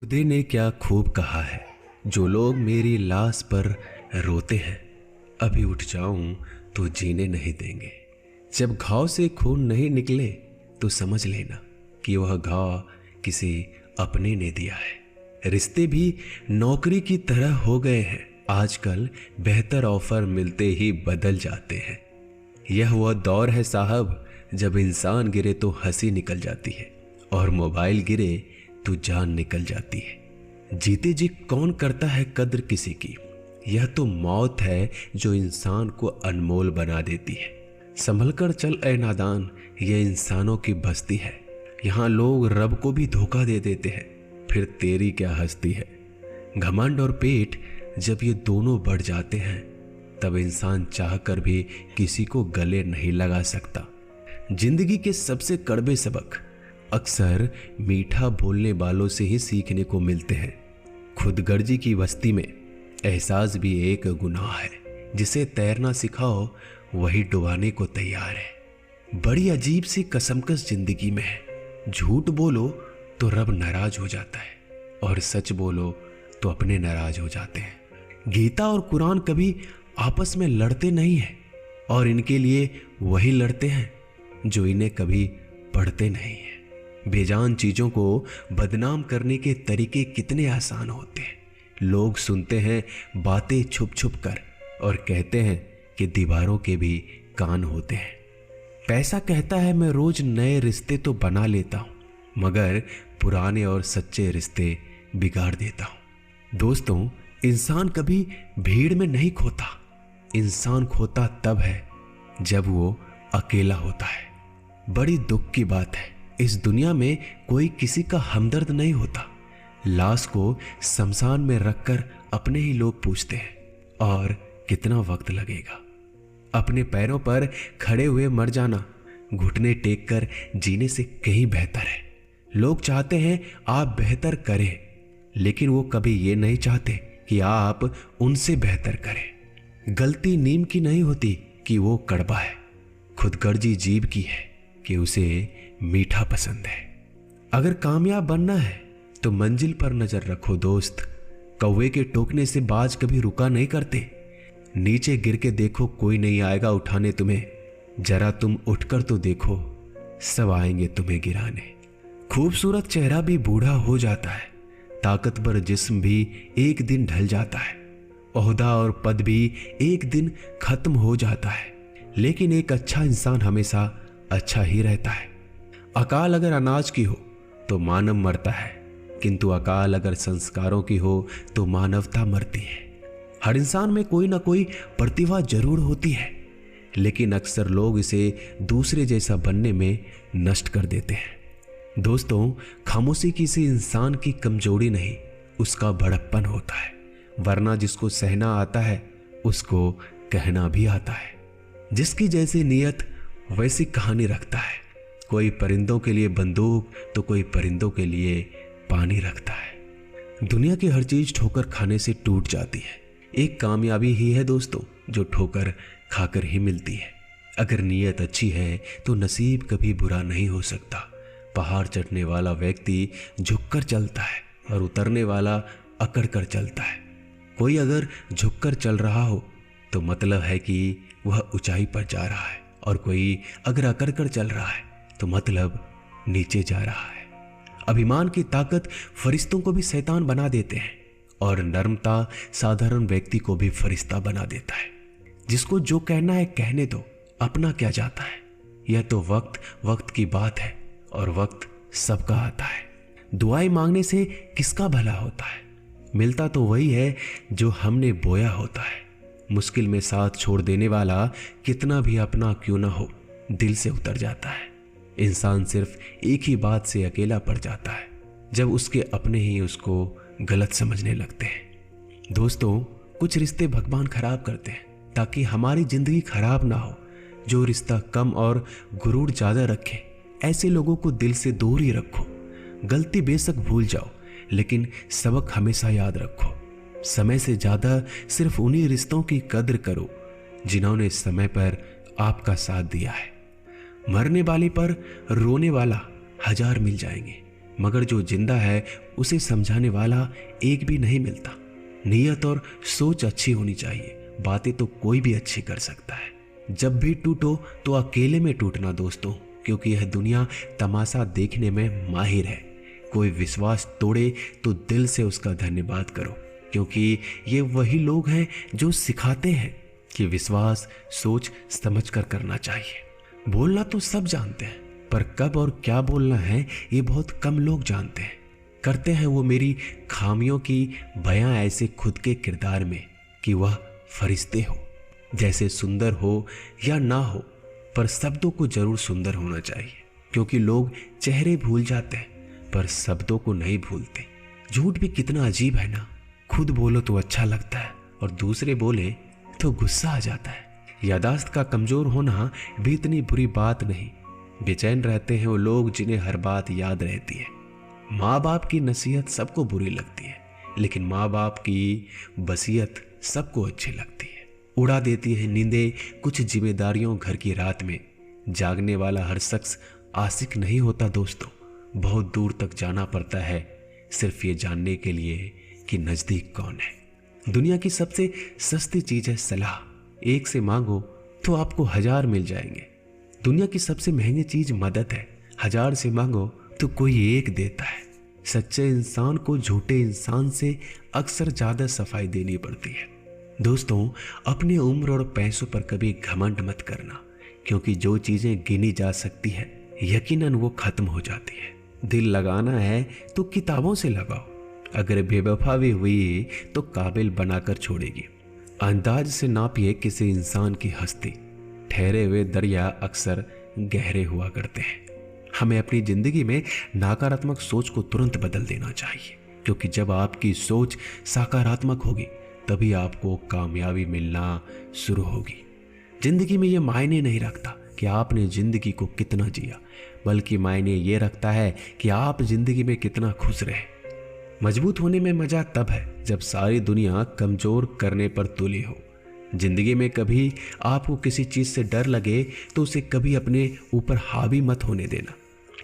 खुदे ने क्या खूब कहा है, जो लोग मेरी लाश पर रोते हैं, अभी उठ जाऊं तो जीने नहीं देंगे। जब घाव से खून नहीं निकले तो समझ लेना कि वह घाव किसी अपने ने दिया है। रिश्ते भी नौकरी की तरह हो गए हैं, आजकल बेहतर ऑफर मिलते ही बदल जाते हैं। यह वह दौर है साहब, जब इंसान गिरे तो हंसी निकल जाती है और मोबाइल गिरे तो जान निकल जाती है। जीते जी कौन करता है कद्र किसी की, यह तो मौत है जो इंसान को अनमोल बना देती है। संभल कर चल ए नादान, यह इंसानों की बस्ती है। यहाँ लोग रब को भी धोखा दे देते हैं, फिर तेरी क्या हस्ती है। घमंड और पेट जब ये दोनों बढ़ जाते हैं, तब इंसान चाहकर भी किसी को गले नहीं लगा सकता। जिंदगी के सबसे कड़वे सबक अक्सर मीठा बोलने वालों से ही सीखने को मिलते हैं। खुदगर्जी की बस्ती में एहसास भी एक गुनाह है, जिसे तैरना सिखाओ वही डुबाने को तैयार है। बड़ी अजीब सी कसमकस जिंदगी में है, झूठ बोलो तो रब नाराज हो जाता है और सच बोलो तो अपने नाराज हो जाते हैं। गीता और कुरान कभी आपस में लड़ते नहीं हैं, और इनके लिए वही लड़ते हैं जो इन्हें कभी पढ़ते नहीं हैं। बेजान चीजों को बदनाम करने के तरीके कितने आसान होते हैं। लोग सुनते हैं बातें छुप छुप कर और कहते हैं कि दीवारों के भी कान होते हैं। पैसा कहता है मैं रोज नए रिश्ते तो बना लेता हूं, मगर पुराने और सच्चे रिश्ते बिगाड़ देता हूं। दोस्तों, इंसान कभी भीड़ में नहीं खोता, इंसान खोता तब है जब वो अकेला होता है। बड़ी दुख की बात है, इस दुनिया में कोई किसी का हमदर्द नहीं होता। लाश को शमशान में रखकर अपने ही लोग पूछते हैं, और कितना वक्त लगेगा। अपने पैरों पर खड़े हुए मर जाना घुटने टेक कर जीने से कहीं बेहतर है। लोग चाहते हैं आप बेहतर करें, लेकिन वो कभी ये नहीं चाहते कि आप उनसे बेहतर करें। गलती नीम की नहीं होती कि वो कड़वा है, खुदगर्जी जीभ की है कि उसे मीठा पसंद है। अगर कामयाब बनना है तो मंजिल पर नजर रखो दोस्त। कौवे के टोकने से बाज कभी रुका नहीं करते। नीचे गिर के देखो, कोई नहीं आएगा उठाने तुम्हें। जरा तुम उठकर तो देखो, सब आएंगे तुम्हें गिराने। खूबसूरत चेहरा भी बूढ़ा हो जाता है, ताकतवर जिस्म भी एक दिन ढल जाता है, ओहदा और पद भी एक दिन खत्म हो जाता है, लेकिन एक अच्छा इंसान हमेशा अच्छा ही रहता है। अकाल अगर अनाज की हो तो मानव मरता है, किंतु अकाल अगर संस्कारों की हो तो मानवता मरती है। हर इंसान में कोई ना कोई प्रतिभा जरूर होती है, लेकिन अक्सर लोग इसे दूसरे जैसा बनने में नष्ट कर देते हैं। दोस्तों, खामोशी किसी इंसान की कमजोरी नहीं, उसका बड़प्पन होता है। वरना जिसको सहना आता है उसको कहना भी आता है। जिसकी जैसी नीयत वैसी कहानी रखता है। कोई परिंदों के लिए बंदूक तो कोई परिंदों के लिए पानी रखता है। दुनिया की हर चीज ठोकर खाने से टूट जाती है। एक कामयाबी ही है दोस्तों जो ठोकर खाकर ही मिलती है। अगर नीयत अच्छी है तो नसीब कभी बुरा नहीं हो सकता। पहाड़ चढ़ने वाला व्यक्ति झुककर चलता है और उतरने वाला अकड़ कर चलता है। कोई अगर झुककर चल रहा हो तो मतलब है कि वह ऊंचाई पर जा रहा है, और कोई अगर अकड़ कर चल रहा है तो मतलब नीचे जा रहा है। अभिमान की ताकत फरिश्तों को भी शैतान बना देते हैं, और नर्मता साधारण व्यक्ति को भी फरिश्ता बना देता है। जिसको जो कहना है कहने दो, अपना क्या जाता है। यह तो वक्त की बात है, और वक्त सबका आता है। दुआएं मांगने से किसका भला होता है, मिलता तो वही है जो हमने बोया होता है। मुश्किल में साथ छोड़ देने वाला कितना भी अपना क्यों ना हो, दिल से उतर जाता है। इंसान सिर्फ एक ही बात से अकेला पड़ जाता है, जब उसके अपने ही उसको गलत समझने लगते हैं। दोस्तों, कुछ रिश्ते भगवान खराब करते हैं ताकि हमारी जिंदगी खराब ना हो। जो रिश्ता कम और गुरूर ज्यादा रखे, ऐसे लोगों को दिल से दूर ही रखो। गलती बेशक भूल जाओ, लेकिन सबक हमेशा याद रखो। समय से ज्यादा सिर्फ उन्हीं रिश्तों की कद्र करो जिन्होंने समय पर आपका साथ दिया है। मरने वाले पर रोने वाला 1000 मिल जाएंगे, मगर जो जिंदा है उसे समझाने वाला एक भी नहीं मिलता। नीयत और सोच अच्छी होनी चाहिए, बातें तो कोई भी अच्छी कर सकता है। जब भी टूटो तो अकेले में टूटना दोस्तों, क्योंकि यह दुनिया तमाशा देखने में माहिर है। कोई विश्वास तोड़े तो दिल से उसका धन्यवाद करो, क्योंकि ये वही लोग हैं जो सिखाते हैं कि विश्वास सोच समझ कर करना चाहिए। बोलना तो सब जानते हैं, पर कब और क्या बोलना है ये बहुत कम लोग जानते हैं। करते हैं वो मेरी खामियों की बयां ऐसे खुद के किरदार में कि वह फरिश्ते हो। जैसे सुंदर हो या ना हो, पर शब्दों को जरूर सुंदर होना चाहिए, क्योंकि लोग चेहरे भूल जाते हैं पर शब्दों को नहीं भूलते। झूठ भी कितना अजीब है ना, खुद बोलो तो अच्छा लगता है और दूसरे बोले तो गुस्सा आ जाता है। यादाश्त का कमजोर होना भी इतनी बुरी बात नहीं। बेचैन रहते हैं वो लोग जिन्हें हर बात याद रहती है। माँ बाप की नसीहत सबको बुरी लगती है, लेकिन माँ बाप की वसीयत सबको अच्छी लगती है। उड़ा देती है नींदें कुछ जिम्मेदारियों घर की रात में। जागने वाला हर शख्स आशिक नहीं होता दोस्तों। बहुत दूर तक जाना पड़ता है सिर्फ ये जानने के लिए कि नजदीक कौन है। दुनिया की सबसे सस्ती चीज है सलाह। एक से मांगो तो आपको 1000 मिल जाएंगे। दुनिया की सबसे महंगी चीज मदद है। 1000 से मांगो तो कोई एक देता है। सच्चे इंसान को झूठे इंसान से अक्सर ज्यादा सफाई देनी पड़ती है। दोस्तों, अपनी उम्र और पैसों पर कभी घमंड मत करना, क्योंकि जो चीजें गिनी जा सकती है यकीनन वो खत्म हो जाती है। दिल लगाना है तो किताबों से लगाओ, अगर बेवफा भी हुई तो काबिल बनाकर छोड़ेगी। अंदाज से नापिए किसी इंसान की हस्ती। ठहरे हुए दरिया अक्सर गहरे हुआ करते हैं। हमें अपनी जिंदगी में नकारात्मक सोच को तुरंत बदल देना चाहिए, क्योंकि जब आपकी सोच सकारात्मक होगी तभी आपको कामयाबी मिलना शुरू होगी। जिंदगी में ये मायने नहीं रखता कि आपने जिंदगी को कितना जिया, बल्कि मायने ये रखता है कि आप जिंदगी में कितना खुश रहे। मजबूत होने में मजा तब है जब सारी दुनिया कमजोर करने पर तुली हो। जिंदगी में कभी आपको किसी चीज से डर लगे तो उसे कभी अपने ऊपर हावी मत होने देना,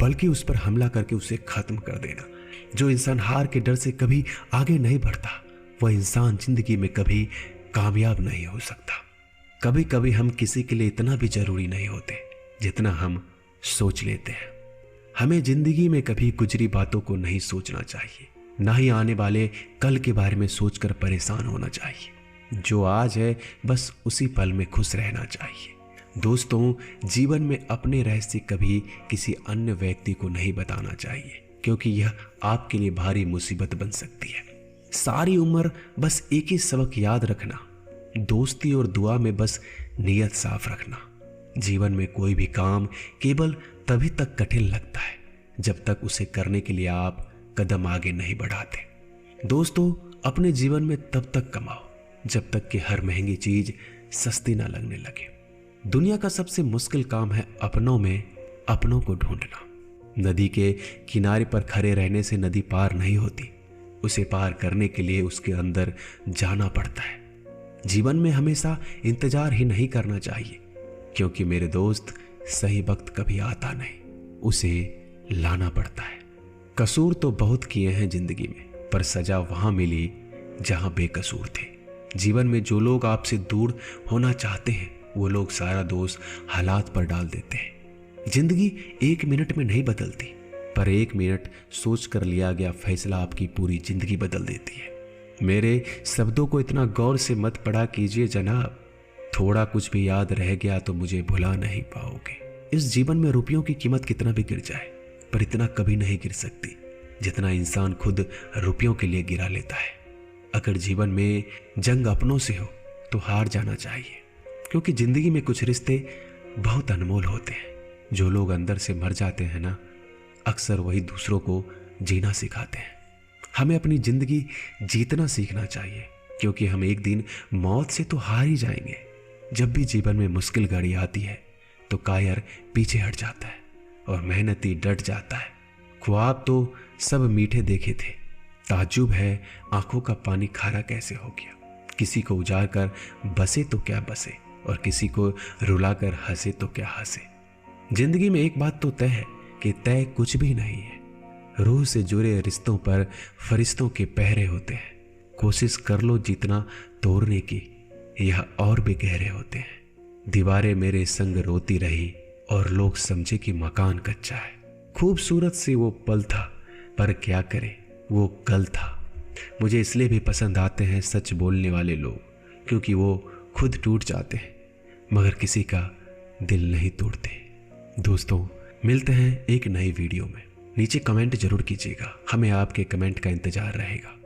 बल्कि उस पर हमला करके उसे खत्म कर देना। जो इंसान हार के डर से कभी आगे नहीं बढ़ता, वह इंसान जिंदगी में कभी कामयाब नहीं हो सकता। कभी कभी हम किसी के लिए इतना भी जरूरी नहीं होते जितना हम सोच लेते हैं। हमें जिंदगी में कभी गुजरी बातों को नहीं सोचना चाहिए, ना ही आने वाले कल के बारे में सोचकर परेशान होना चाहिए। जो आज है बस उसी पल में खुश रहना चाहिए। दोस्तों, जीवन में अपने रहस्य कभी किसी अन्य व्यक्ति को नहीं बताना चाहिए, क्योंकि यह आपके लिए भारी मुसीबत बन सकती है। सारी उम्र बस एक ही सबक याद रखना, दोस्ती और दुआ में बस नीयत साफ रखना। जीवन में कोई भी काम केवल तभी तक कठिन लगता है जब तक उसे करने के लिए आप कदम आगे नहीं बढ़ाते। दोस्तों, अपने जीवन में तब तक कमाओ जब तक कि हर महंगी चीज सस्ती ना लगने लगे। दुनिया का सबसे मुश्किल काम है अपनों में अपनों को ढूंढना। नदी के किनारे पर खड़े रहने से नदी पार नहीं होती, उसे पार करने के लिए उसके अंदर जाना पड़ता है। जीवन में हमेशा इंतजार ही नहीं करना चाहिए, क्योंकि मेरे दोस्त सही वक्त कभी आता नहीं, उसे लाना पड़ता है। कसूर तो बहुत किए हैं जिंदगी में, पर सजा वहां मिली जहां बेकसूर थे। जीवन में जो लोग आपसे दूर होना चाहते हैं वो लोग सारा दोष हालात पर डाल देते हैं। जिंदगी 1 मिनट में नहीं बदलती, पर 1 मिनट सोच कर लिया गया फैसला आपकी पूरी जिंदगी बदल देती है। मेरे शब्दों को इतना गौर से मत पढ़ा कीजिए जनाब, थोड़ा कुछ भी याद रह गया तो मुझे भुला नहीं पाओगे। इस जीवन में रुपयों की कीमत कितना भी गिर जाए, पर इतना कभी नहीं गिर सकती जितना इंसान खुद रुपयों के लिए गिरा लेता है। अगर जीवन में जंग अपनों से हो तो हार जाना चाहिए, क्योंकि जिंदगी में कुछ रिश्ते बहुत अनमोल होते हैं। जो लोग अंदर से मर जाते हैं ना, अक्सर वही दूसरों को जीना सिखाते हैं। हमें अपनी जिंदगी जीतना सीखना चाहिए, क्योंकि हम एक दिन मौत से तो हार ही जाएंगे। जब भी जीवन में मुश्किल घड़ी आती है तो कायर पीछे हट जाता है और मेहनती डट जाता है। ख्वाब तो सब मीठे देखे थे, ताज्जुब है आंखों का पानी खारा कैसे हो गया। किसी को उजाड़ कर बसे तो क्या बसे, और किसी को रुलाकर हंसे तो क्या हंसे। जिंदगी में एक बात तो तय है कि तय कुछ भी नहीं है। रूह से जुड़े रिश्तों पर फरिश्तों के पहरे होते हैं। कोशिश कर लो जितना तोड़ने की, यह और भी गहरे होते हैं। दीवारें मेरे संग रोती रही और लोग समझे कि मकान कच्चा है। खूबसूरत सी वो पल था, पर क्या करें वो कल था। मुझे इसलिए भी पसंद आते हैं सच बोलने वाले लोग, क्योंकि वो खुद टूट जाते हैं मगर किसी का दिल नहीं तोड़ते। दोस्तों, मिलते हैं एक नई वीडियो में। नीचे कमेंट जरूर कीजिएगा, हमें आपके कमेंट का इंतजार रहेगा।